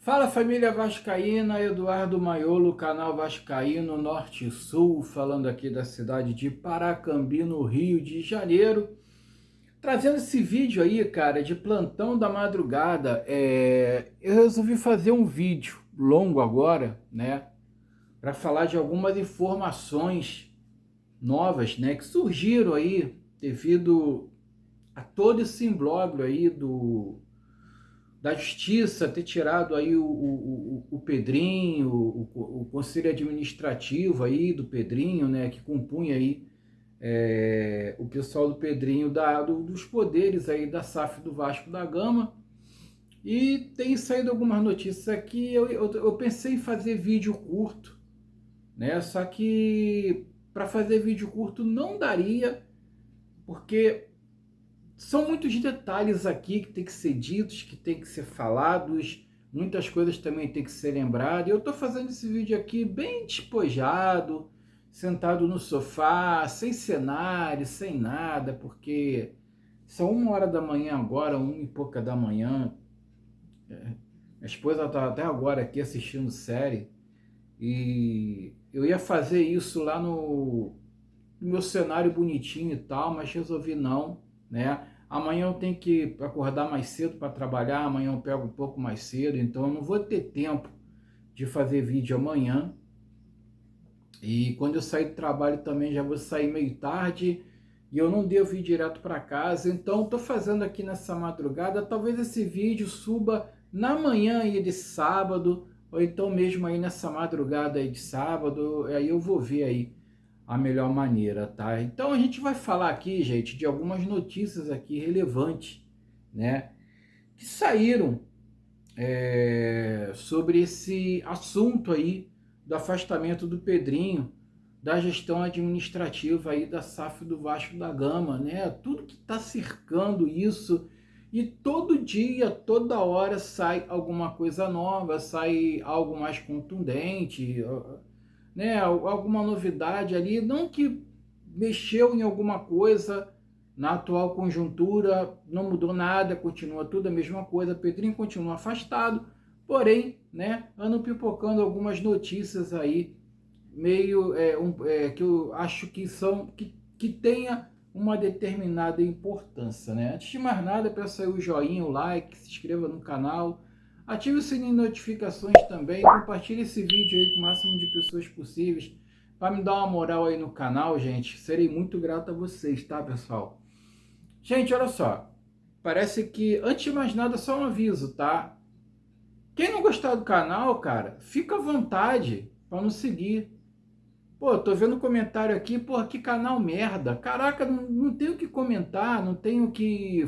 Fala família vascaína, Eduardo Maiolo, canal Vascaíno Norte e Sul, falando aqui da cidade de Paracambi, no Rio de Janeiro, trazendo esse vídeo aí, cara, de plantão da madrugada. Eu resolvi fazer um vídeo longo agora, né, para falar de algumas informações novas, né, que surgiram aí devido a todo esse imbróglio aí da justiça ter tirado aí o Pedrinho, o conselho administrativo aí do Pedrinho, né, que compunha aí o pessoal do Pedrinho dos poderes aí da SAF do Vasco da Gama. E tem saído algumas notícias aqui. Eu pensei em fazer vídeo curto, né? Só que para fazer vídeo curto não daria, porque são muitos detalhes aqui que tem que ser ditos, que tem que ser falados, muitas coisas também tem que ser lembradas. Eu estou fazendo esse vídeo aqui bem despojado, sentado no sofá, sem cenário, sem nada, porque são 1 hora da manhã agora, 1 e pouca da manhã. Minha esposa está até agora aqui assistindo série, e eu ia fazer isso lá no meu cenário bonitinho e tal, mas resolvi não, né? Amanhã eu tenho que acordar mais cedo para trabalhar, amanhã eu pego um pouco mais cedo, então eu não vou ter tempo de fazer vídeo amanhã. E quando eu sair do trabalho também já vou sair meio tarde e eu não devo ir direto para casa, então estou fazendo aqui nessa madrugada. Talvez esse vídeo suba na manhã aí de sábado, ou então mesmo aí nessa madrugada aí de sábado, aí eu vou ver aí a melhor maneira, tá? Então a gente vai falar aqui, gente, de algumas notícias aqui relevantes, né, que saíram sobre esse assunto aí do afastamento do Pedrinho da gestão administrativa aí da SAF do Vasco da Gama, né? Tudo que está cercando isso, e todo dia, toda hora sai alguma coisa nova, sai algo mais contundente, né, alguma novidade ali, não que mexeu em alguma coisa na atual conjuntura, não mudou nada, continua tudo a mesma coisa, Pedrinho continua afastado, porém, né, andam pipocando algumas notícias aí, meio que eu acho que são, que tenha uma determinada importância, né? Antes de mais nada, peço aí o joinha, o like, se inscreva no canal, ative o sininho de notificações também, compartilhe esse vídeo aí com o máximo de pessoas possíveis, para me dar uma moral aí no canal, gente. Serei muito grato a vocês, tá, pessoal? Gente, olha só, parece que, antes de mais nada, só um aviso, tá? Quem não gostar do canal, cara, fica à vontade para não seguir. Pô, tô vendo comentário aqui, pô, que canal merda. Caraca, não tenho o que comentar, não tenho o que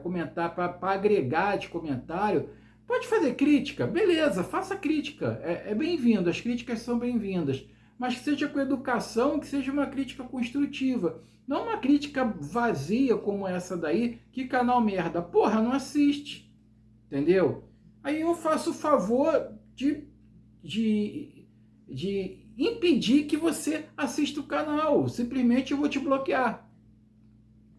comentar para agregar de comentário. Pode fazer crítica, beleza, faça crítica. É bem-vindo, as críticas são bem-vindas. Mas que seja com educação, que seja uma crítica construtiva. Não uma crítica vazia como essa daí, que canal merda. Porra, não assiste, entendeu? Aí eu faço o favor de impedir que você assista o canal. Simplesmente eu vou te bloquear.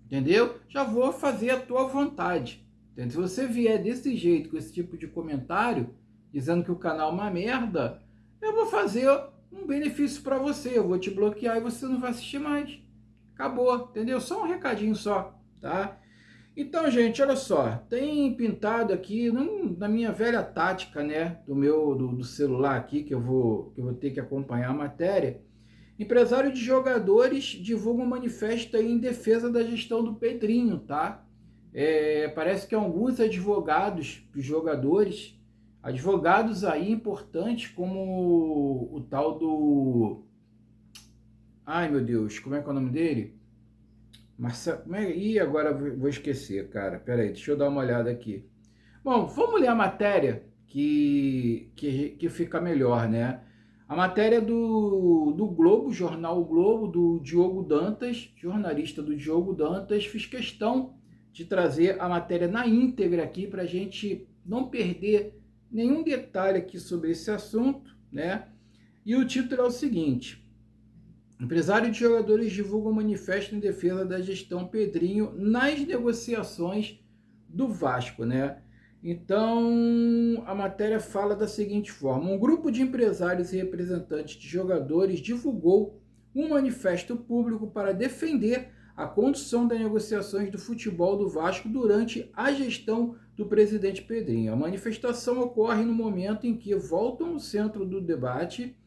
Entendeu? Já vou fazer a tua vontade. Entendeu? Se você vier desse jeito, com esse tipo de comentário, dizendo que o canal é uma merda, eu vou fazer um benefício para você. Eu vou te bloquear e você não vai assistir mais. Acabou, entendeu? Só um recadinho só, tá? Então, gente, olha só, tem pintado aqui na minha velha tática, né, do celular aqui, que eu vou ter que acompanhar a matéria. Empresário de jogadores divulga um manifesto aí em defesa da gestão do Pedrinho, tá? Parece que alguns advogados de jogadores, advogados aí importantes, como o tal do... Ai, meu Deus, como é que é o nome dele? Marcelo, ih, agora vou esquecer, cara. Pera aí, deixa eu dar uma olhada aqui. Bom, vamos ler a matéria que fica melhor, né? A matéria do Globo, jornal O Globo, do Diogo Dantas, jornalista do Diogo Dantas. Fiz questão de trazer a matéria na íntegra aqui para a gente não perder nenhum detalhe aqui sobre esse assunto, né? E o título é o seguinte: empresário de jogadores divulga um manifesto em defesa da gestão Pedrinho nas negociações do Vasco, né? Então, a matéria fala da seguinte forma: um grupo de empresários e representantes de jogadores divulgou um manifesto público para defender a condução das negociações do futebol do Vasco durante a gestão do presidente Pedrinho. A manifestação ocorre no momento em que voltam ao centro do debate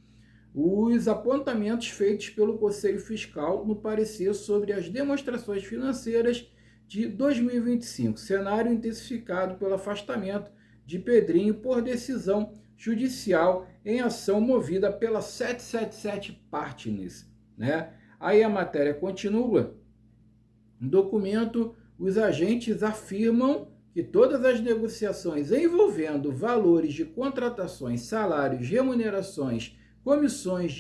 os apontamentos feitos pelo Conselho Fiscal no parecer sobre as demonstrações financeiras de 2025, cenário intensificado pelo afastamento de Pedrinho por decisão judicial em ação movida pela 777 Partners, né? Aí a matéria continua. No documento, os agentes afirmam que todas as negociações envolvendo valores de contratações, salários, remunerações, comissões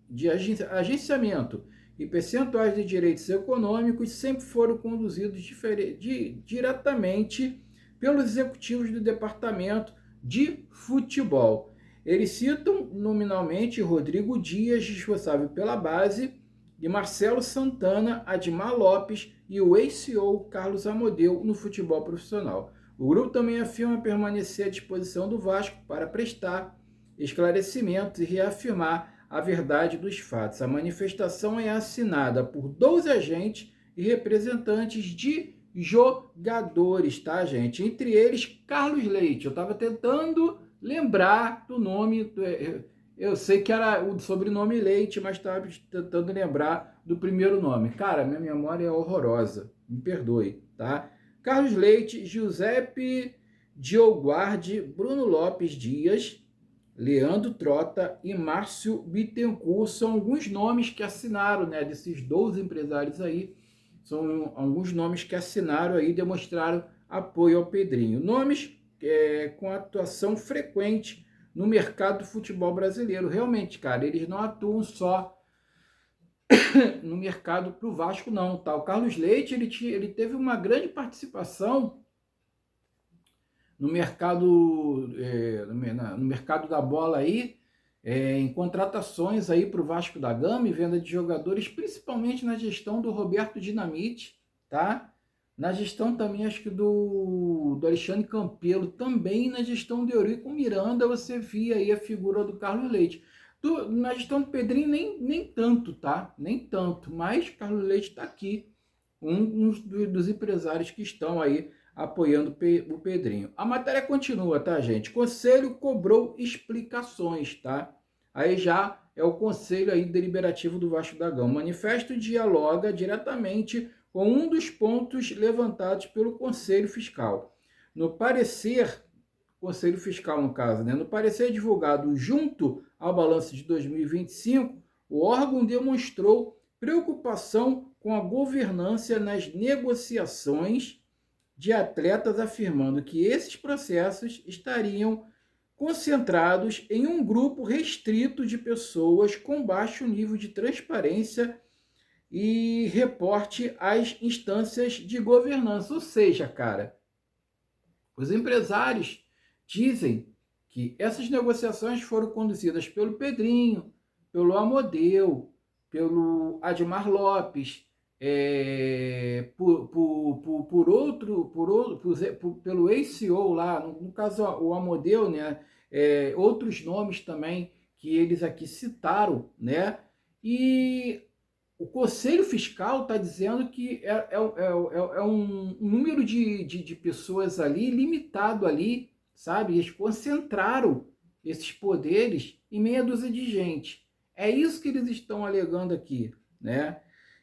de agenciamento e percentuais de direitos econômicos sempre foram conduzidos diretamente pelos executivos do Departamento de Futebol. Eles citam nominalmente Rodrigo Dias, responsável pela base, e Marcelo Santana, Admar Lopes e o ex-CEO Carlos Amodeu no futebol profissional. O grupo também afirma permanecer à disposição do Vasco para prestar esclarecimentos e reafirmar a verdade dos fatos. A manifestação é assinada por 12 agentes e representantes de jogadores, tá, gente? Entre eles, Carlos Leite. Eu estava tentando lembrar do nome, eu sei que era o sobrenome Leite, mas estava tentando lembrar do primeiro nome. Cara, minha memória é horrorosa, me perdoe, tá? Carlos Leite, Giuseppe Dioguardi, Bruno Lopes Dias, Leandro Trota e Márcio Bittencourt são alguns nomes que assinaram, né, desses 12 empresários aí, são alguns nomes que assinaram aí, demonstraram apoio ao Pedrinho. Nomes com atuação frequente no mercado do futebol brasileiro. Realmente, cara, eles não atuam só no mercado pro Vasco, não, tá? O Carlos Leite, ele teve uma grande participação no mercado, no mercado da bola aí, em contratações aí para o Vasco da Gama e venda de jogadores, principalmente na gestão do Roberto Dinamite, tá? Na gestão também, acho que do Alexandre Campelo, também na gestão do Eurico Miranda, você via aí a figura do Carlos Leite. Na gestão do Pedrinho, nem tanto, tá? Nem tanto, mas Carlos Leite está aqui, um dos empresários que estão aí apoiando o Pedrinho. A matéria continua, tá, gente? Conselho cobrou explicações, tá? Aí já é o conselho aí deliberativo do Vasco da Gama. O manifesto dialoga diretamente com um dos pontos levantados pelo Conselho Fiscal. No parecer, Conselho Fiscal no caso, né? No parecer divulgado junto ao balanço de 2025, o órgão demonstrou preocupação com a governança nas negociações de atletas, afirmando que esses processos estariam concentrados em um grupo restrito de pessoas com baixo nível de transparência e reporte às instâncias de governança. Ou seja, cara, os empresários dizem que essas negociações foram conduzidas pelo Pedrinho, pelo Amodeu, pelo Admar Lopes, pelo ex-CEO lá, no caso o Amodeu, né? Outros nomes também que eles aqui citaram, né? E o Conselho Fiscal está dizendo que um número de pessoas ali limitado ali, sabe? Eles concentraram esses poderes em meia dúzia de gente. É isso que eles estão alegando aqui, né?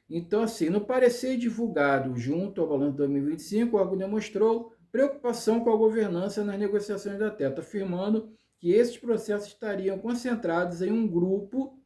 Então, assim, no parecer divulgado junto ao balanço de 2025, o órgão demonstrou preocupação com a governança nas negociações da TETA, afirmando que esses processos estariam concentrados em um grupo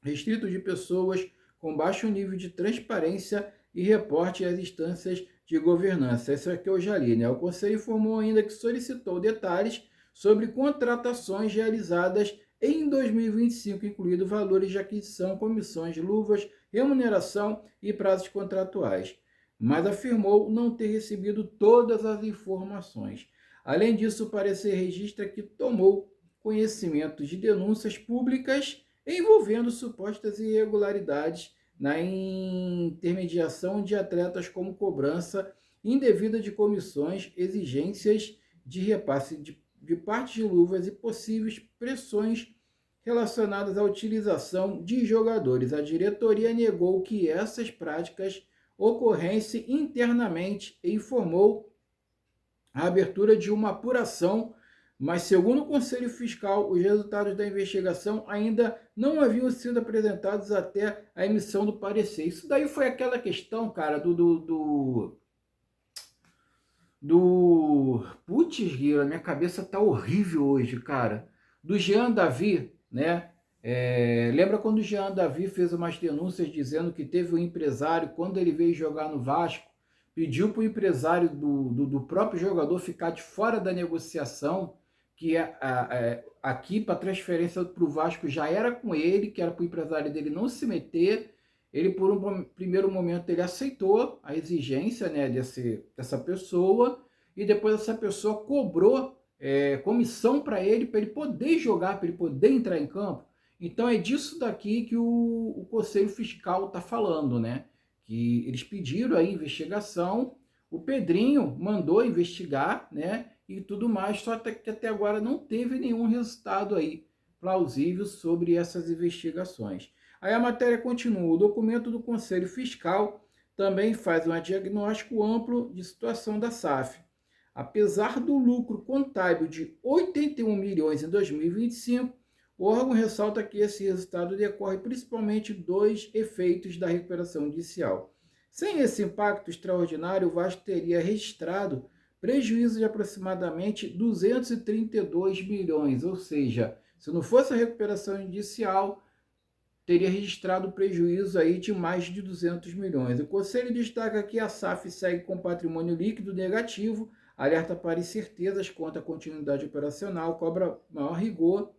restrito de pessoas com baixo nível de transparência e reporte às instâncias de governança. Isso aqui eu já li, né? O Conselho informou ainda que solicitou detalhes sobre contratações realizadas em 2025, incluindo valores de aquisição, comissões, luvas, remuneração e prazos contratuais, mas afirmou não ter recebido todas as informações. Além disso, o parecer registra que tomou conhecimento de denúncias públicas envolvendo supostas irregularidades na intermediação de atletas, como cobrança indevida de comissões, exigências de repasse de partes de luvas e possíveis pressões relacionadas à utilização de jogadores. A diretoria negou que essas práticas ocorressem internamente e informou a abertura de uma apuração, mas segundo o Conselho Fiscal, os resultados da investigação ainda não haviam sido apresentados até a emissão do parecer. Isso daí foi aquela questão, cara, putz, Guila, minha cabeça tá horrível hoje, cara. Do Jean Davi, né? Lembra quando o Jean Davi fez umas denúncias dizendo que teve um empresário, quando ele veio jogar no Vasco, pediu para o empresário do próprio jogador ficar de fora da negociação, que aqui para transferência para o Vasco já era com ele, que era para o empresário dele não se meter. Ele, por um primeiro momento, ele aceitou a exigência, né, dessa pessoa, e depois essa pessoa cobrou comissão para ele poder jogar, para ele poder entrar em campo. Então é disso daqui que o Conselho Fiscal está falando, né? Que eles pediram a investigação, o Pedrinho mandou investigar, né? E tudo mais, só que até agora não teve nenhum resultado aí plausível sobre essas investigações. Aí a matéria continua. O documento do Conselho Fiscal também faz um diagnóstico amplo de situação da SAF. Apesar do lucro contábil de 81 milhões em 2025, o órgão ressalta que esse resultado decorre principalmente dos efeitos da recuperação judicial. Sem esse impacto extraordinário, o Vasco teria registrado prejuízo de aproximadamente 232 milhões, ou seja, se não fosse a recuperação judicial, teria registrado prejuízo aí de mais de 200 milhões. O Conselho destaca que a SAF segue com patrimônio líquido negativo, alerta para incertezas quanto à continuidade operacional, cobra maior rigor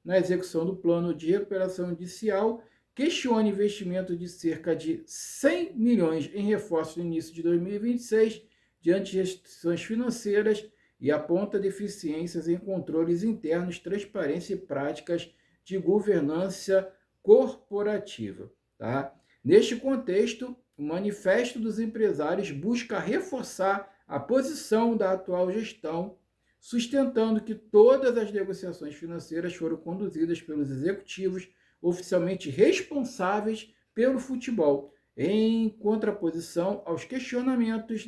na execução do plano de recuperação judicial, questiona investimento de cerca de 100 milhões em reforços no início de 2026, diante de restrições financeiras, e aponta deficiências em controles internos, transparência e práticas de governança corporativa. Tá? Neste contexto, o Manifesto dos Empresários busca reforçar a posição da atual gestão, sustentando que todas as negociações financeiras foram conduzidas pelos executivos oficialmente responsáveis pelo futebol, em contraposição aos questionamentos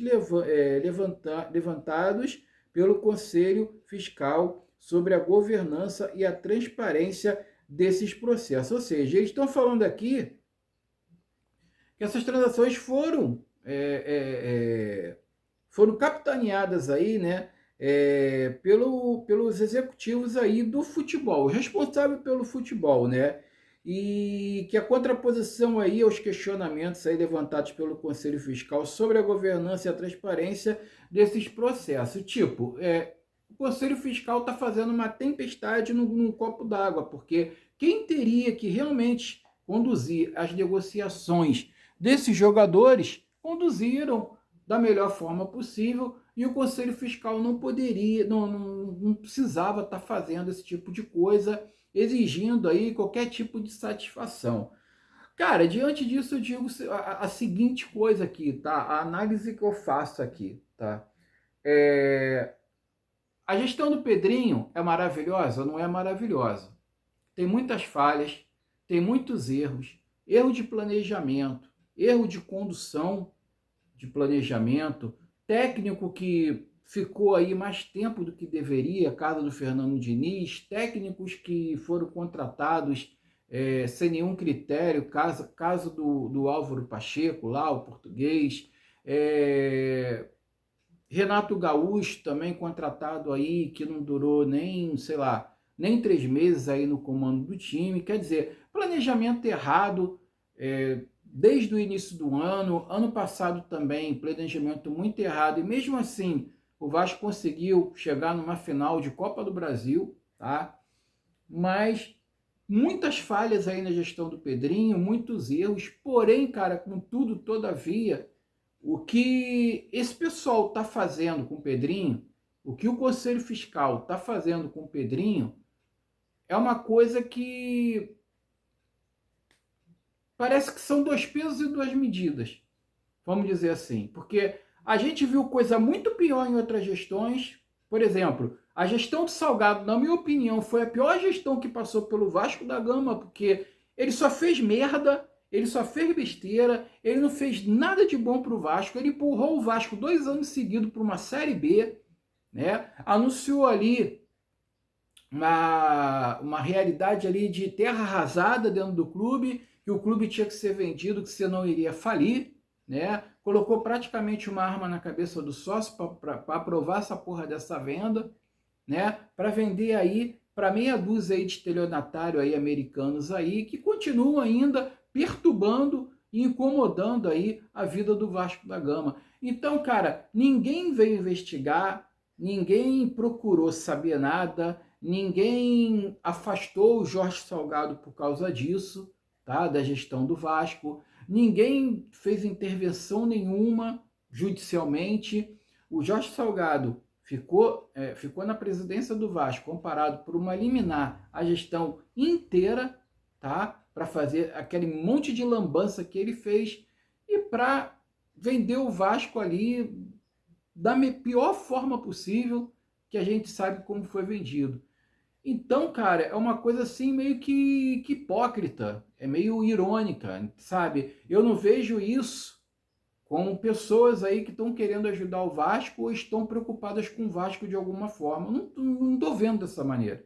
levantados pelo Conselho Fiscal sobre a governança e a transparência desses processos. Ou seja, eles estão falando aqui que essas transações foram capitaneadas aí, né, pelos executivos aí do futebol, responsável pelo futebol, né, e que a contraposição aí aos questionamentos aí levantados pelo Conselho Fiscal sobre a governança e a transparência desses processos. Tipo, o Conselho Fiscal está fazendo uma tempestade num copo d'água, porque quem teria que realmente conduzir as negociações desses jogadores, conduziram da melhor forma possível, e o Conselho Fiscal não poderia, não precisava estar fazendo esse tipo de coisa, exigindo aí qualquer tipo de satisfação. Cara, diante disso eu digo a seguinte coisa aqui, tá? A análise que eu faço aqui, tá? A gestão do Pedrinho é maravilhosa ou não é maravilhosa? Tem muitas falhas, tem muitos erros, erro de planejamento, erro de condução de planejamento, técnico que ficou aí mais tempo do que deveria, caso do Fernando Diniz, técnicos que foram contratados sem nenhum critério, caso do Álvaro Pacheco, lá, o português, Renato Gaúcho também contratado aí, que não durou nem, sei lá, nem 3 meses aí no comando do time. Quer dizer, planejamento errado desde o início do ano passado também, planejamento muito errado, e mesmo assim o Vasco conseguiu chegar numa final de Copa do Brasil, tá? Mas muitas falhas aí na gestão do Pedrinho, muitos erros, porém, cara, contudo, todavia, o que esse pessoal está fazendo com o Pedrinho, o que o Conselho Fiscal está fazendo com o Pedrinho, é uma coisa que parece que são 2 pesos e 2 medidas, vamos dizer assim. Porque a gente viu coisa muito pior em outras gestões, Por exemplo, a gestão do Salgado, na minha opinião, foi a pior gestão que passou pelo Vasco da Gama, porque ele só fez merda, ele só fez besteira, ele não fez nada de bom para o Vasco, ele empurrou o Vasco 2 anos seguidos para uma Série B, né? Anunciou ali uma realidade ali de terra arrasada dentro do clube, que o clube tinha que ser vendido, que você não iria falir, né? Colocou praticamente uma arma na cabeça do sócio para aprovar essa porra dessa venda, né? Para vender aí para meia dúzia aí de estelionatário aí americanos aí que continuam ainda perturbando e incomodando aí a vida do Vasco da Gama. Então, cara, ninguém veio investigar, ninguém procurou saber nada, ninguém afastou o Jorge Salgado por causa disso, tá? Da gestão do Vasco. Ninguém fez intervenção nenhuma judicialmente. O Jorge Salgado ficou na presidência do Vasco, comparado por uma liminar a gestão inteira, tá? Para fazer aquele monte de lambança que ele fez e para vender o Vasco ali da pior forma possível, que a gente sabe como foi vendido. Então, cara, é uma coisa assim meio que hipócrita, é meio irônica, sabe? Eu não vejo isso com pessoas aí que estão querendo ajudar o Vasco ou estão preocupadas com o Vasco de alguma forma. Não estou vendo dessa maneira.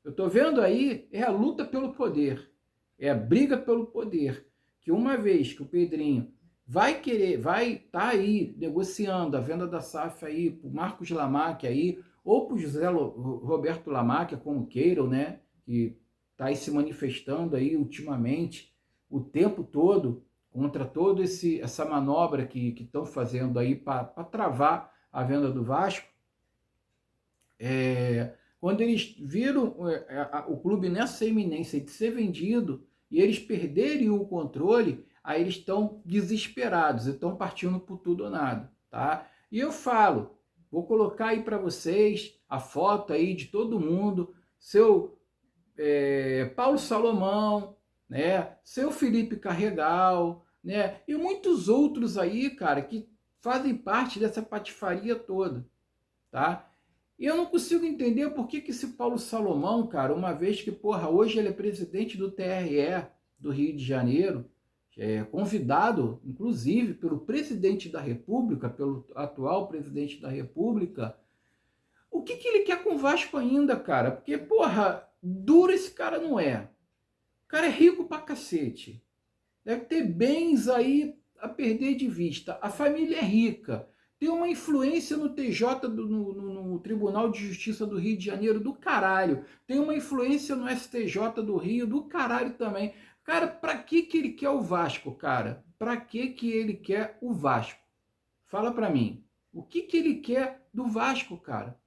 Eu estou vendo aí é a luta pelo poder, é a briga pelo poder, que uma vez que o Pedrinho vai estar aí negociando a venda da SAF aí para o Marcos Lamarck aí, ou para o José Roberto Lamarck, como queiram, né, que está aí se manifestando aí ultimamente, o tempo todo, contra toda essa manobra que estão fazendo aí para travar a venda do Vasco. Quando eles viram o clube nessa iminência de ser vendido e eles perderem o controle, aí eles estão desesperados, estão partindo por tudo ou nada, tá? E eu falo, vou colocar aí para vocês a foto aí de todo mundo, seu Paulo Salomão, né? Seu Felipe Carregal, né? E muitos outros aí, cara, que fazem parte dessa patifaria toda, tá? E eu não consigo entender por que esse Paulo Salomão, cara, uma vez que, porra, hoje ele é presidente do TRE do Rio de Janeiro, convidado, inclusive, pelo presidente da República, pelo atual presidente da República, o que ele quer com o Vasco ainda, cara? Porque, porra, duro esse cara não é. O cara é rico pra cacete. Deve ter bens aí a perder de vista. A família é rica. Tem uma influência no TJ, no Tribunal de Justiça do Rio de Janeiro do caralho. Tem uma influência no STJ do Rio do caralho também. Cara, pra que ele quer o Vasco, cara? Pra que ele quer o Vasco? Fala pra mim. O que ele quer do Vasco, cara?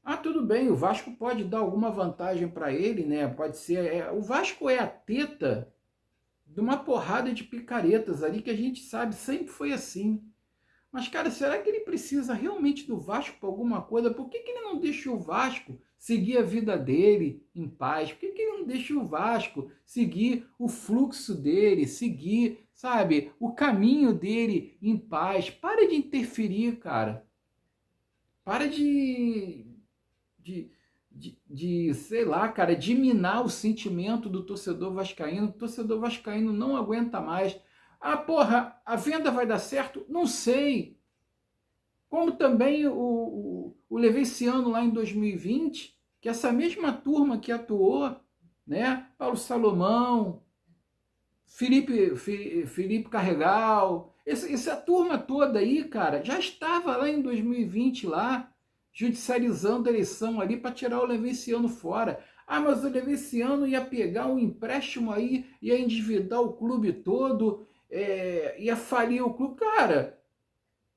Ah, tudo bem, o Vasco pode dar alguma vantagem para ele, né? Pode ser. O Vasco é a teta de uma porrada de picaretas ali que a gente sabe, sempre foi assim. Mas, cara, será que ele precisa realmente do Vasco para alguma coisa? Por que ele não deixa o Vasco seguir a vida dele em paz? Por que ele não deixa o Vasco seguir o fluxo dele, seguir, sabe, o caminho dele em paz? Para de interferir, cara. Para sei lá, cara, de minar o sentimento do torcedor vascaíno. O torcedor vascaíno não aguenta mais. Ah, porra, a venda vai dar certo? Não sei. Como também o levei esse ano lá em 2020, que essa mesma turma que atuou, né? Paulo Salomão, Felipe Carregal, essa turma toda aí, cara, já estava lá em 2020 lá, judicializando a eleição ali para tirar o Levenciano fora. Ah, mas o Levenciano ia pegar um empréstimo aí, ia endividar o clube todo, ia falir o clube. Cara,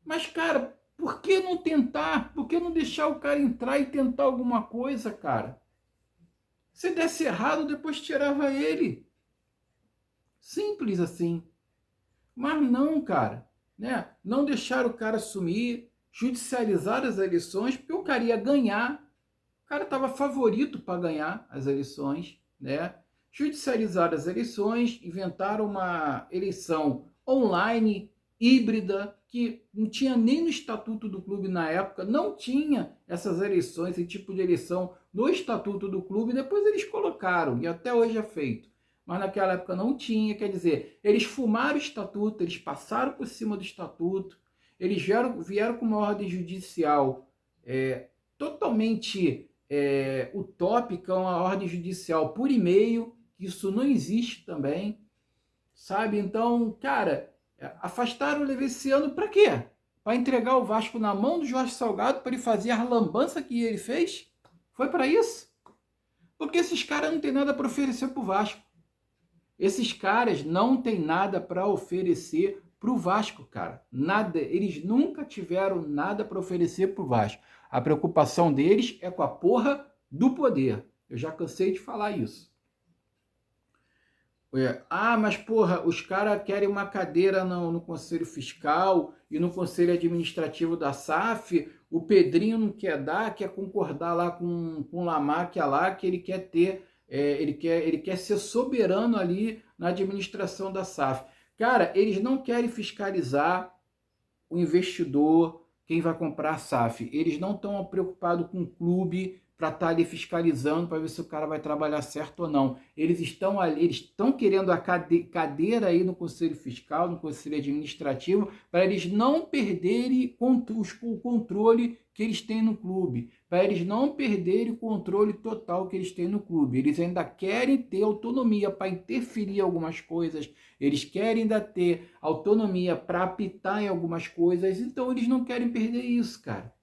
mas, cara, por que não tentar? Por que não deixar o cara entrar e tentar alguma coisa, cara? Se desse errado, depois tirava ele. Simples assim. Mas não, cara. Né? Não deixar o cara assumir, judicializar as eleições, porque o cara ia ganhar. O cara estava favorito para ganhar as eleições, né? Judicializar as eleições, inventaram uma eleição online, híbrida, que não tinha nem no estatuto do clube na época, não tinha essas eleições, esse tipo de eleição no estatuto do clube, depois eles colocaram, e até hoje é feito. Mas naquela época não tinha, quer dizer, eles fumaram o estatuto, eles passaram por cima do estatuto, eles vieram com uma ordem judicial totalmente utópica, uma ordem judicial por e-mail, que isso não existe também, sabe? Então, cara, afastaram o Leveciano para quê? Para entregar o Vasco na mão do Jorge Salgado para ele fazer a lambança que ele fez? Foi para isso? Porque esses caras não têm nada para oferecer para o Vasco. Esses caras não têm nada para oferecer para o Vasco, cara. Nada. Eles nunca tiveram nada para oferecer para o Vasco. A preocupação deles é com a porra do poder. Eu já cansei de falar isso. Mas porra, os caras querem uma cadeira no Conselho Fiscal e no Conselho Administrativo da SAF, o Pedrinho não quer dar, quer concordar lá com o Lamáquia lá, que ele quer ter, ele quer ser soberano ali na administração da SAF. Cara, eles não querem fiscalizar o investidor, quem vai comprar a SAF. Eles não estão preocupados com o clube, para estar ali fiscalizando, para ver se o cara vai trabalhar certo ou não. Eles estão ali, eles estão querendo a cadeira aí no Conselho Fiscal, no Conselho Administrativo, para eles não perderem o controle que eles têm no clube, para eles não perderem o controle total que eles têm no clube. Eles ainda querem ter autonomia para interferir em algumas coisas, eles querem ainda ter autonomia para apitar em algumas coisas, então eles não querem perder isso, cara.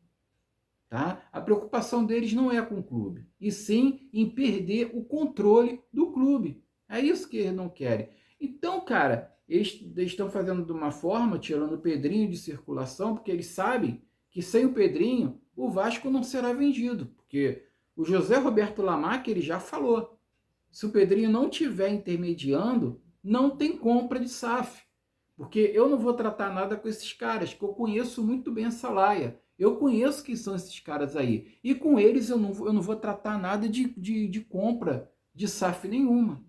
Tá? A preocupação deles não é com o clube, e sim em perder o controle do clube. É isso que eles não querem. Então, cara, eles estão fazendo de uma forma, tirando o Pedrinho de circulação, porque eles sabem que sem o Pedrinho, o Vasco não será vendido. Porque o José Roberto Lamáquia, ele já falou, se o Pedrinho não estiver intermediando, não tem compra de SAF. Porque eu não vou tratar nada com esses caras, que eu conheço muito bem essa laia. Eu conheço quem são esses caras aí. E com eles eu não vou tratar nada de compra de SAF nenhuma.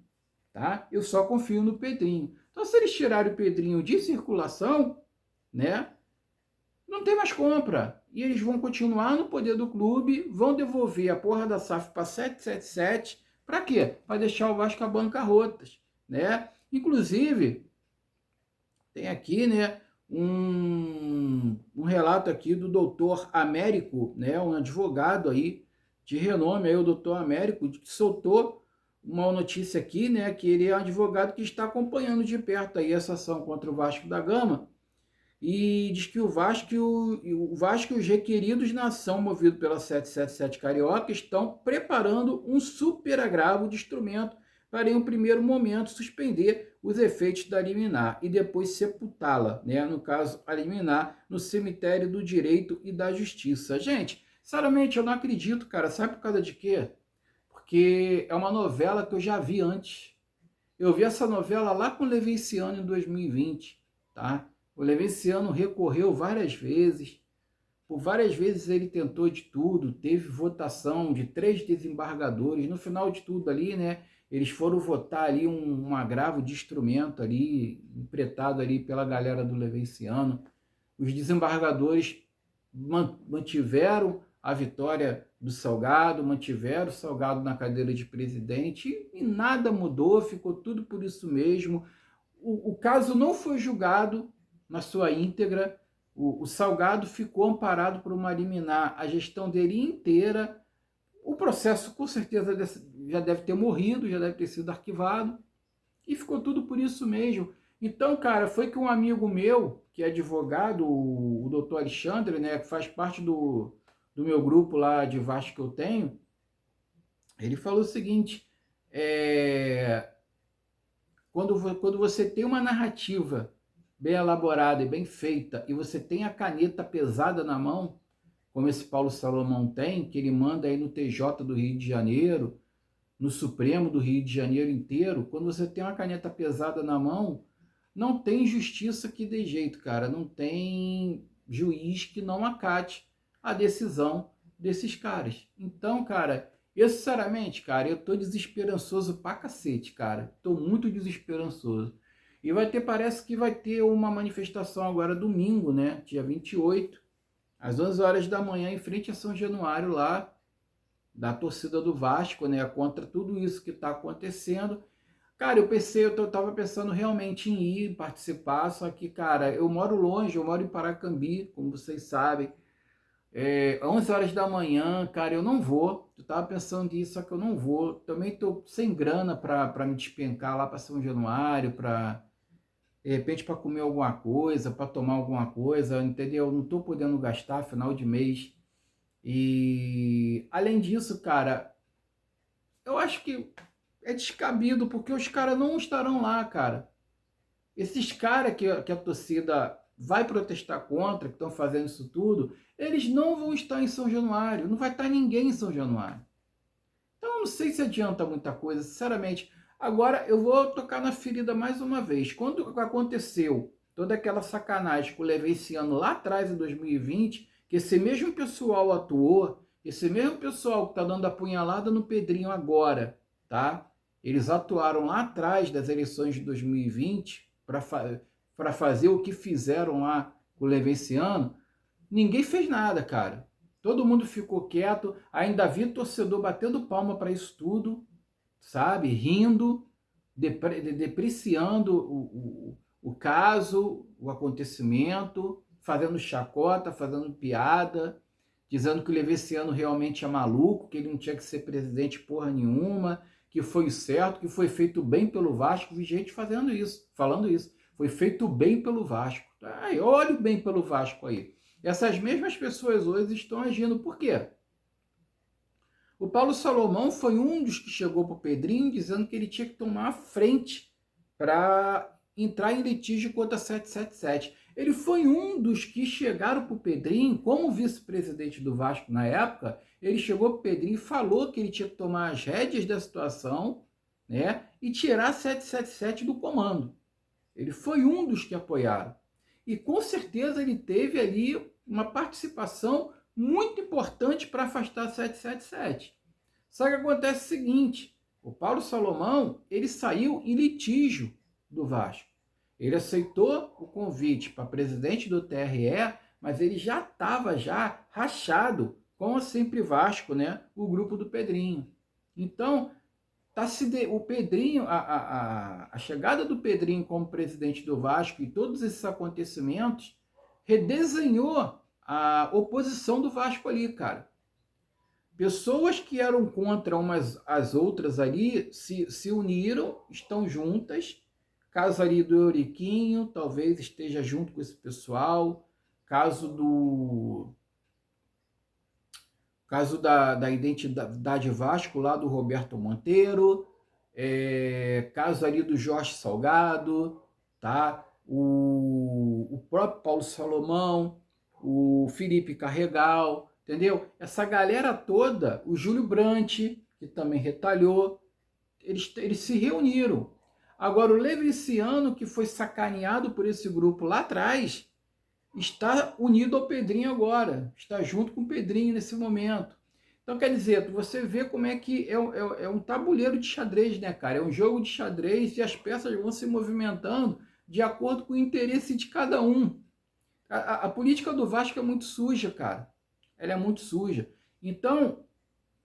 Tá? Eu só confio no Pedrinho. Então, se eles tirarem o Pedrinho de circulação, né, não tem mais compra. E eles vão continuar no poder do clube, vão devolver a porra da SAF para 777. Para quê? Para deixar o Vasco a bancarrotas. Né? Inclusive, tem aqui, né, um relato aqui do doutor Américo, né, um advogado aí de renome, aí, o doutor Américo, que soltou uma notícia aqui, né, que ele é um advogado que está acompanhando de perto aí essa ação contra o Vasco da Gama, e diz que o Vasco e os requeridos na ação movido pela 777 Carioca estão preparando um super agravo de instrumento para, em um primeiro momento, suspender os efeitos da liminar e depois sepultá-la, né? No caso, a liminar, no cemitério do direito e da justiça. Gente, sinceramente, eu não acredito, cara. Sabe por causa de quê? Porque é uma novela que eu já vi antes. Eu vi essa novela lá com o Levenciano em 2020, tá? O Levenciano recorreu várias vezes. Por várias vezes ele tentou de tudo, teve votação de 3 desembargadores. No final de tudo ali, né, eles foram votar ali um agravo de instrumento ali, empretado ali pela galera do Levenciano. Os desembargadores mantiveram a vitória do Salgado, mantiveram o Salgado na cadeira de presidente e nada mudou, ficou tudo por isso mesmo. O caso não foi julgado na sua íntegra, o Salgado ficou amparado por uma liminar, a gestão dele inteira. O processo com certeza já deve ter morrido, já deve ter sido arquivado, e ficou tudo por isso mesmo. Então, cara, foi que um amigo meu, que é advogado, o doutor Alexandre, né, que faz parte do meu grupo lá de Vasco que eu tenho, ele falou o seguinte, quando você tem uma narrativa bem elaborada e bem feita, e você tem a caneta pesada na mão, como esse Paulo Salomão tem, que ele manda aí no TJ do Rio de Janeiro, no Supremo do Rio de Janeiro inteiro, quando você tem uma caneta pesada na mão, não tem justiça que dê jeito, cara, não tem juiz que não acate a decisão desses caras. Então, cara, eu sinceramente, cara, eu tô desesperançoso pra cacete, cara, tô muito desesperançoso. E parece que vai ter uma manifestação agora domingo, né? Dia 28, às 11 horas da manhã, em frente a São Januário, lá, da torcida do Vasco, né? Contra tudo isso que está acontecendo. Cara, eu tava pensando realmente em ir participar, só que, cara, eu moro longe, eu moro em Paracambi, como vocês sabem. 11 horas da manhã, cara, eu não vou. Eu tava pensando nisso, só que eu não vou. Também tô sem grana pra me despencar lá pra São Januário, de repente para comer alguma coisa, para tomar alguma coisa, entendeu? Eu não tô podendo gastar final de mês. E além disso, cara, eu acho que é descabido, porque os caras não estarão lá, cara. Esses caras que a torcida vai protestar contra, que estão fazendo isso tudo, eles não vão estar em São Januário, não vai estar ninguém em São Januário. Então, eu não sei se adianta muita coisa, sinceramente. Agora, eu vou tocar na ferida mais uma vez. Quando aconteceu toda aquela sacanagem que eu levei esse ano lá atrás, em 2020, que esse mesmo pessoal atuou, esse mesmo pessoal que está dando apunhalada no Pedrinho agora, tá? Eles atuaram lá atrás das eleições de 2020 para fazer o que fizeram lá com o Levenciano. Ninguém fez nada, cara. Todo mundo ficou quieto. Ainda vi torcedor batendo palma para isso tudo, sabe? Rindo, depreciando o caso, o acontecimento, fazendo chacota, fazendo piada, dizendo que o Leveciano realmente é maluco, que ele não tinha que ser presidente porra nenhuma, que foi certo, que foi feito bem pelo Vasco. Vi gente fazendo isso, falando isso. Foi feito bem pelo Vasco. Ai, olha o bem pelo Vasco aí. Essas mesmas pessoas hoje estão agindo. Por quê? O Paulo Salomão foi um dos que chegou para o Pedrinho dizendo que ele tinha que tomar a frente para entrar em litígio contra a 777. Ele foi um dos que chegaram para o Pedrinho, como vice-presidente do Vasco na época, ele chegou para o Pedrinho e falou que ele tinha que tomar as rédeas da situação, né, e tirar a 777 do comando. Ele foi um dos que apoiaram. E com certeza ele teve ali uma participação muito importante para afastar a 777. Só que acontece o seguinte, o Paulo Salomão, ele saiu em litígio do Vasco. Ele aceitou o convite para presidente do TRE, mas ele já estava rachado com a Sempre Vasco, né? O grupo do Pedrinho. Então, o Pedrinho, a chegada do Pedrinho como presidente do Vasco e todos esses acontecimentos redesenhou a oposição do Vasco ali, cara. Pessoas que eram contra umas as outras ali se uniram, estão juntas. Caso ali do Euriquinho, talvez esteja junto com esse pessoal. Caso da Identidade Vasco, lá do Roberto Monteiro. Caso ali do Jorge Salgado, tá? O próprio Paulo Salomão, o Felipe Carregal, entendeu? Essa galera toda, o Júlio Brandt, que também retalhou, eles se reuniram. Agora, o Levenciano, que foi sacaneado por esse grupo lá atrás, está unido ao Pedrinho agora, está junto com o Pedrinho nesse momento. Então, quer dizer, você vê como é que é um tabuleiro de xadrez, né, cara? É um jogo de xadrez e as peças vão se movimentando de acordo com o interesse de cada um. A política do Vasco é muito suja, cara. Ela é muito suja. Então,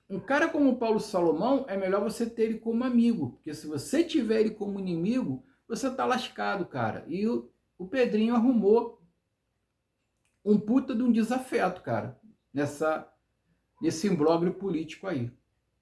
um cara como o Paulo Salomão, é melhor você ter ele como amigo. Porque se você tiver ele como inimigo, você tá lascado, cara. E o Pedrinho arrumou um puta de um desafeto, cara, nesse imbróglio político aí.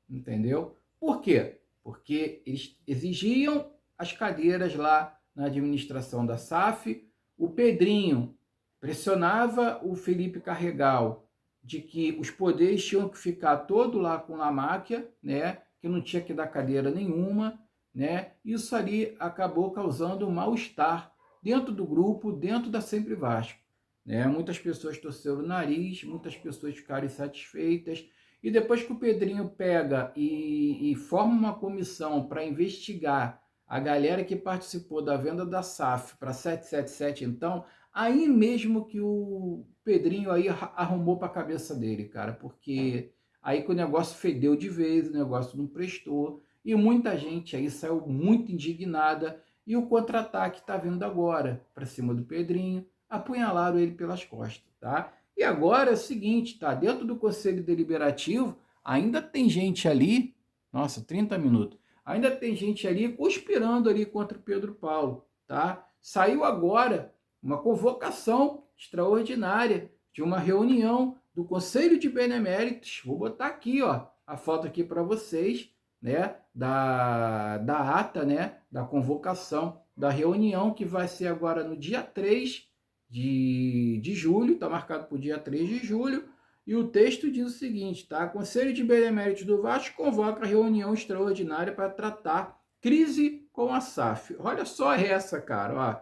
Entendeu? Por quê? Porque eles exigiam as cadeiras lá na administração da SAF. O Pedrinho pressionava o Felipe Carregal de que os poderes tinham que ficar todo lá com a máquina, né? Que não tinha que dar cadeira nenhuma, né? Isso ali acabou causando um mal-estar dentro do grupo, dentro da Sempre Vasco, né? Muitas pessoas torceram o nariz, muitas pessoas ficaram insatisfeitas. E depois que o Pedrinho pega e forma uma comissão para investigar a galera que participou da venda da SAF para 777, então, aí mesmo que o Pedrinho aí arrumou para a cabeça dele, cara, porque aí que o negócio fedeu de vez, o negócio não prestou, e muita gente aí saiu muito indignada, E o contra-ataque está vindo agora para cima do Pedrinho, apunhalaram ele pelas costas, tá? E agora é o seguinte, tá? Dentro do Conselho Deliberativo, ainda tem gente ali, nossa, 30 minutos, ainda tem gente ali conspirando ali contra o Pedro Paulo, tá? Saiu agora uma convocação extraordinária de uma reunião do Conselho de Beneméritos, vou botar aqui, ó, a foto aqui para vocês, né, da ata, né, da convocação da reunião que vai ser agora no dia 3 de julho, está marcado para o dia 3 de julho, e o texto diz o seguinte, tá? Conselho de Beneméritos do Vasco convoca reunião extraordinária para tratar crise com a SAF. Olha só essa, cara, ó.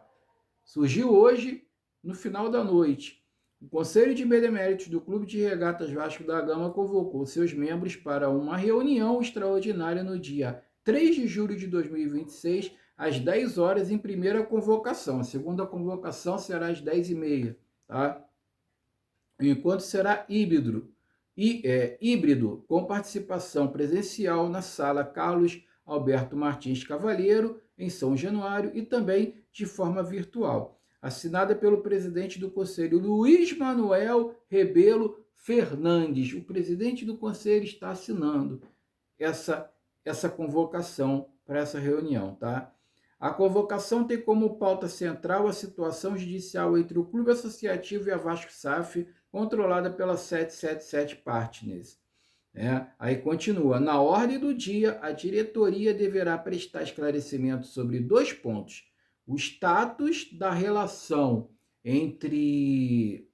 Surgiu hoje, no final da noite. O Conselho de Beneméritos do Clube de Regatas Vasco da Gama convocou seus membros para uma reunião extraordinária no dia 3 de julho de 2026, às 10 horas, em primeira convocação. A segunda convocação será às 10h30, tá? Enquanto será híbrido, com participação presencial na sala Carlos Alberto Martins Cavalheiro, em São Januário, e também de forma virtual. Assinada pelo presidente do Conselho, Luiz Manuel Rebelo Fernandes. O presidente do Conselho está assinando essa convocação para essa reunião, tá? A convocação tem como pauta central a situação judicial entre o Clube Associativo e a Vasco SAF, controlada pela 777 Partners. Aí continua, na ordem do dia, a diretoria deverá prestar esclarecimentos sobre 2 pontos. O status da relação entre...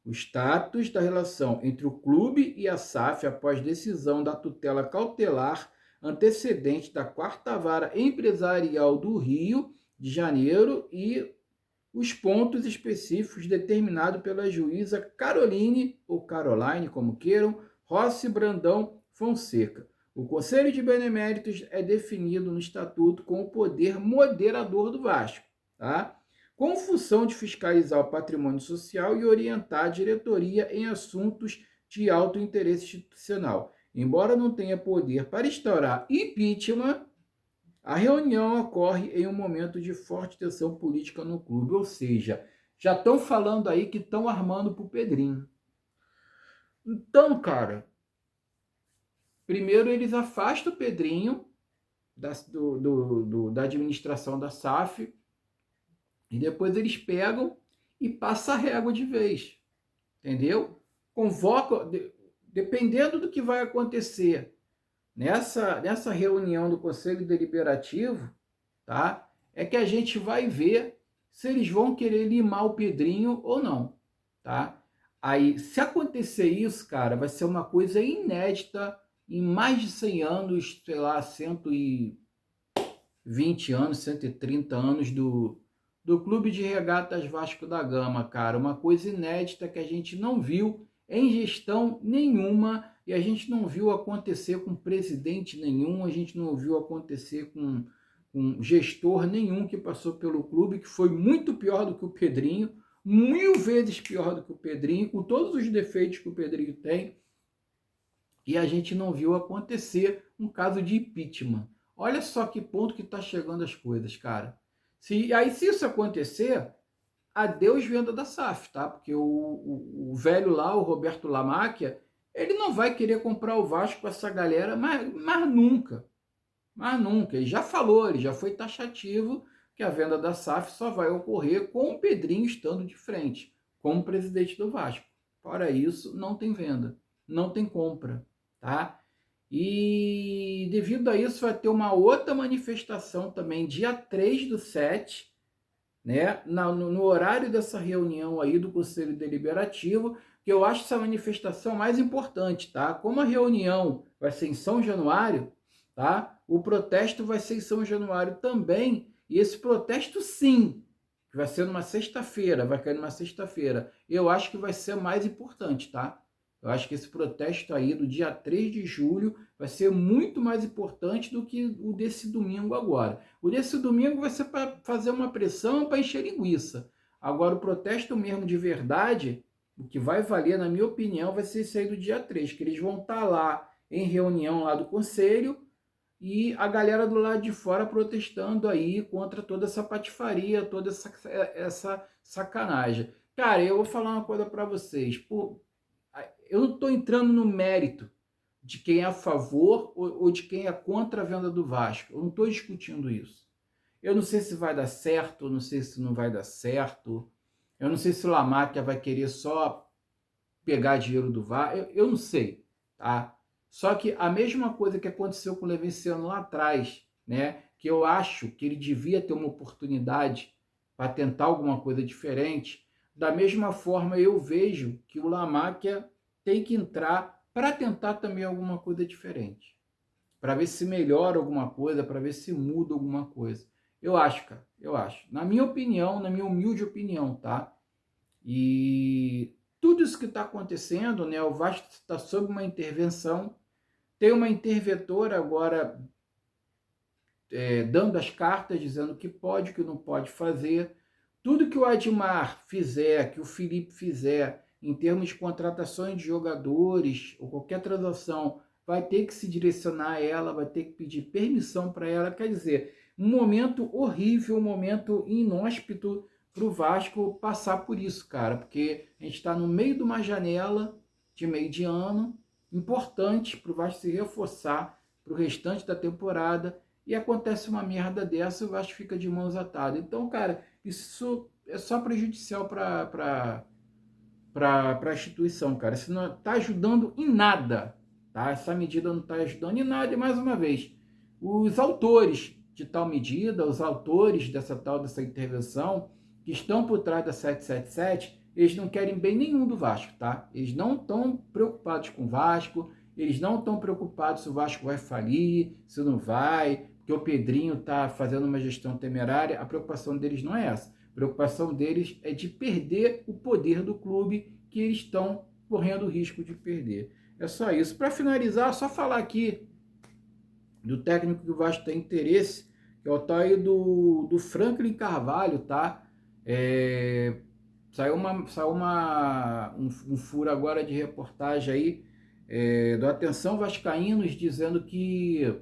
O status da relação entre o clube e a SAF após decisão da tutela cautelar antecedente da 4ª Vara Empresarial do Rio de Janeiro e os pontos específicos determinados pela juíza Caroline, ou Caroline, como queiram, Rossi Brandão Fonseca. O Conselho de Beneméritos é definido no Estatuto com o poder moderador do Vasco, tá? Com função de fiscalizar o patrimônio social e orientar a diretoria em assuntos de alto interesse institucional. Embora não tenha poder para instaurar impeachment, a reunião ocorre em um momento de forte tensão política no clube, ou seja, já estão falando aí que estão armando para o Pedrinho. Então, cara, primeiro eles afastam o Pedrinho da administração da SAF e depois eles pegam e passam a régua de vez, entendeu? Convocam, dependendo do que vai acontecer nessa reunião do Conselho Deliberativo, tá? É que a gente vai ver se eles vão querer limar o Pedrinho ou não, tá? Aí, se acontecer isso, cara, vai ser uma coisa inédita em mais de 100 anos, sei lá, 120 anos, 130 anos do Clube de Regatas Vasco da Gama, cara. Uma coisa inédita que a gente não viu em gestão nenhuma, e a gente não viu acontecer com presidente nenhum, a gente não viu acontecer com gestor nenhum que passou pelo clube, que foi muito pior do que o Pedrinho, 1000 vezes pior do que o Pedrinho, com todos os defeitos que o Pedrinho tem, e a gente não viu acontecer um caso de impeachment. Olha só que ponto que está chegando as coisas, cara. Se isso acontecer, adeus venda da SAF, tá? Porque o velho lá, o Roberto Lamáquia, ele não vai querer comprar o Vasco com essa galera, mas nunca. Mas nunca. Ele já falou, ele já foi taxativo que a venda da SAF só vai ocorrer com o Pedrinho estando de frente, como presidente do Vasco. Fora isso, não tem venda, não tem compra, tá? E devido a isso vai ter uma outra manifestação também, dia 3/7, né, no horário dessa reunião aí do Conselho Deliberativo, que eu acho essa manifestação mais importante, tá? Como a reunião vai ser em São Januário, tá? O protesto vai ser em São Januário também, e esse protesto sim, que vai ser numa sexta-feira, vai cair numa sexta-feira, eu acho que vai ser mais importante, tá? Eu acho que esse protesto aí do dia 3 de julho vai ser muito mais importante do que o desse domingo agora. O desse domingo vai ser para fazer uma pressão, para encher linguiça. Agora, o protesto mesmo de verdade, o que vai valer, na minha opinião, vai ser esse aí do dia 3, que eles vão estar lá em reunião lá do conselho, e a galera do lado de fora protestando aí contra toda essa patifaria, toda essa sacanagem. Cara, eu vou falar uma coisa para vocês. Pô, eu não estou entrando no mérito de quem é a favor ou de quem é contra a venda do Vasco. Eu não estou discutindo isso. Eu não sei se vai dar certo, eu não sei se não vai dar certo. Eu não sei se o Lamacchia vai querer só pegar dinheiro do Vasco. Eu não sei, tá? Só que a mesma coisa que aconteceu com o Levinciano lá atrás, né? Que eu acho que ele devia ter uma oportunidade para tentar alguma coisa diferente. Da mesma forma, eu vejo que o Lamacchia tem que entrar para tentar também alguma coisa diferente. Para ver se melhora alguma coisa, para ver se muda alguma coisa. Eu acho, cara, eu acho. Na minha opinião, na minha humilde opinião, tá? E tudo isso que está acontecendo, né? O Vasco está sob uma intervenção. Tem uma interventora agora dando as cartas, dizendo o que pode, o que não pode fazer. Tudo que o Admar fizer, que o Felipe fizer, em termos de contratações de jogadores ou qualquer transação, vai ter que se direcionar a ela, vai ter que pedir permissão para ela. Quer dizer, um momento horrível, um momento inóspito para o Vasco passar por isso, cara, porque a gente está no meio de uma janela de meio de ano importante para o Vasco se reforçar para o restante da temporada e acontece uma merda dessa e o Vasco fica de mãos atadas. Então, cara, isso é só prejudicial para a instituição, cara. Isso não está ajudando em nada, tá? Essa medida não está ajudando em nada. E, mais uma vez, os autores de tal medida, os autores dessa intervenção, que estão por trás da 777, eles não querem bem nenhum do Vasco, tá? Eles não estão preocupados com o Vasco, eles não estão preocupados se o Vasco vai falir, se não vai, porque o Pedrinho está fazendo uma gestão temerária. A preocupação deles não é essa. A preocupação deles é de perder o poder do clube que eles estão correndo o risco de perder. É só isso. Para finalizar, só falar aqui do técnico que o Vasco tem interesse, que é o tal aí do Franklin Carvalho, tá? Saiu um furo agora de reportagem aí do Atenção Vascaínos, dizendo que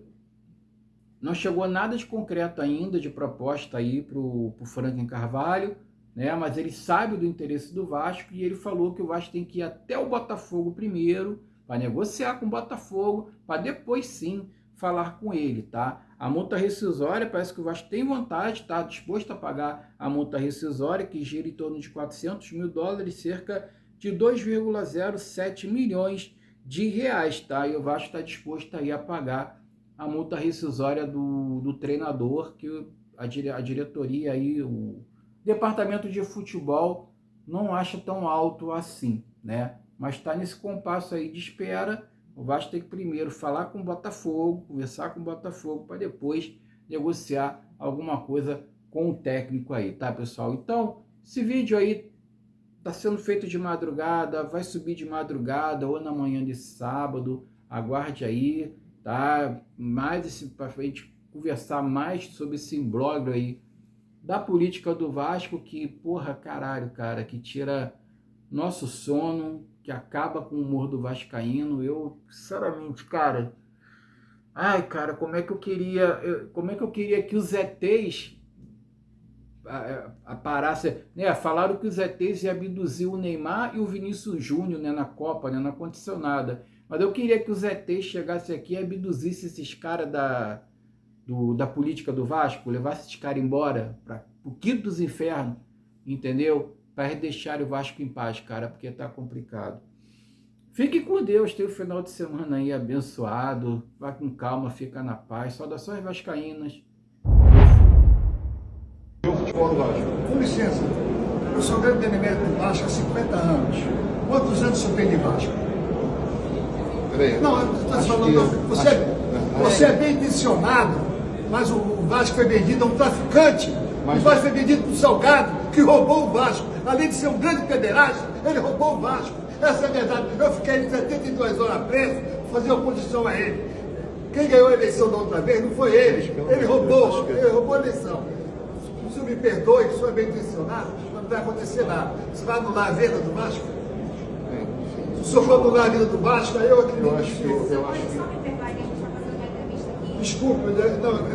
não chegou nada de concreto ainda, de proposta aí para o Franklin Carvalho, né? Mas ele sabe do interesse do Vasco e ele falou que o Vasco tem que ir até o Botafogo primeiro, para negociar com o Botafogo, para depois sim falar com ele, tá? A multa rescisória, parece que o Vasco tem vontade, está disposto a pagar a multa rescisória, que gira em torno de $400 mil, cerca de 2,07 milhões de reais, tá? E o Vasco está disposto aí a pagar a multa rescisória do treinador, que a diretoria aí, o departamento de futebol não acha tão alto assim, né? Mas está nesse compasso aí de espera. O Vasco tem que primeiro falar com o Botafogo, conversar com o Botafogo, para depois negociar alguma coisa com o técnico aí, tá, pessoal? Então, esse vídeo aí está sendo feito de madrugada, vai subir de madrugada ou na manhã de sábado, aguarde aí, tá? Para a gente conversar mais sobre esse imbróglio aí da política do Vasco, que, porra, caralho, cara, que tira nosso sono, que acaba com o humor do vascaíno. Eu, sinceramente, cara, como é que eu queria que os ETs parassem, né? Falaram que os ETs iam abduzir o Neymar e o Vinícius Júnior, né, na Copa, né, não aconteceu nada. Mas eu queria que os ETs chegassem aqui e abduzissem esses caras da política do Vasco, levassem esses caras embora para o quinto dos infernos, entendeu? Para deixar o Vasco em paz, cara, porque tá complicado. Fique com Deus, tenha um final de semana aí abençoado, vá com calma, fica na paz. Saudações vascaínas. O futebol do Vasco. Com licença, eu sou grande benemérito do Vasco há 50 anos. Quantos anos o senhor tem de Vasco? Peraí. Não, eu estou falando, você é bem intencionado, mas o Vasco foi vendido a um traficante. O Vasco foi vendido para um Salgado, que roubou o Vasco. Além de ser um grande pederasta, ele roubou o Vasco. Essa é a verdade. Eu fiquei 72 horas preso para fazer oposição a ele. Quem ganhou a eleição da outra vez não foi ele. Ele roubou a eleição. O senhor me perdoe, o senhor é bem intencionado, mas não vai acontecer nada. Você vai anular a venda do Vasco? Se o senhor for anular a venda do Vasco, aí eu acredito que... Eu acho que... desculpe,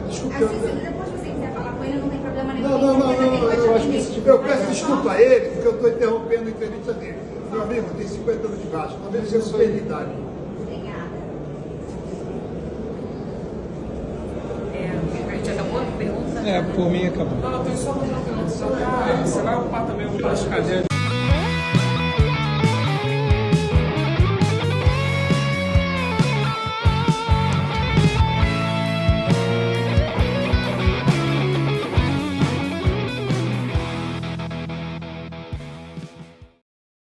desculpe. Assim, depois você quiser falar com ele, não tem problema nenhum. Não, eu acho que eu peço desculpa a ele, porque eu estou interrompendo a entrevista dele. Meu amigo, tem 50 anos de Vasco, talvez seja sua idade. Obrigada. A gente acabou a pergunta? Por mim acabou. Não, tem só uma pergunta. Você vai ocupar também um espaço de cadeira?